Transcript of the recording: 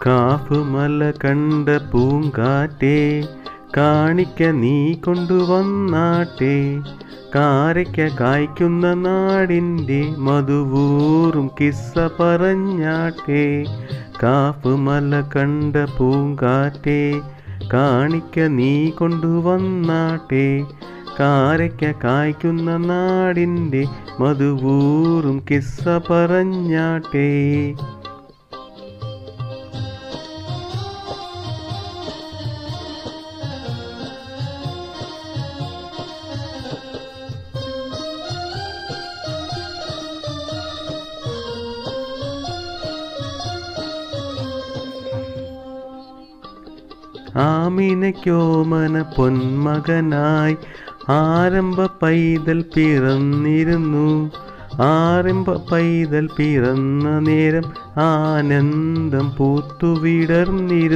Calf മല കണ്ട പൂങ്കാറ്റേ, കാണിക്ക നീ കൊണ്ടുവന്നാട്ടെ. കാരയ്ക്ക കായ്ക്കുന്ന നാടിൻ്റെ മധുവൂറും കിസ്സ പറഞ്ഞാട്ടെ. കാഫ് മല കണ്ട പൂങ്കാറ്റേ, കാണിക്ക നീ കൊണ്ടുവന്നാട്ടെ. കാരയ്ക്ക കായ്ക്കുന്ന നാടിൻ്റെ മധുവൂറും കിസ്സ പറഞ്ഞാട്ടെ. ആമിനയ്ക്കോമന പൊന്മകനായി ആരംഭ പൈതൽ പിറന്നിരുന്നു. ആരംഭ പൈതൽ പിറന്ന നേരം ആനന്ദം പൂത്തുവിടർന്നിരുന്നു.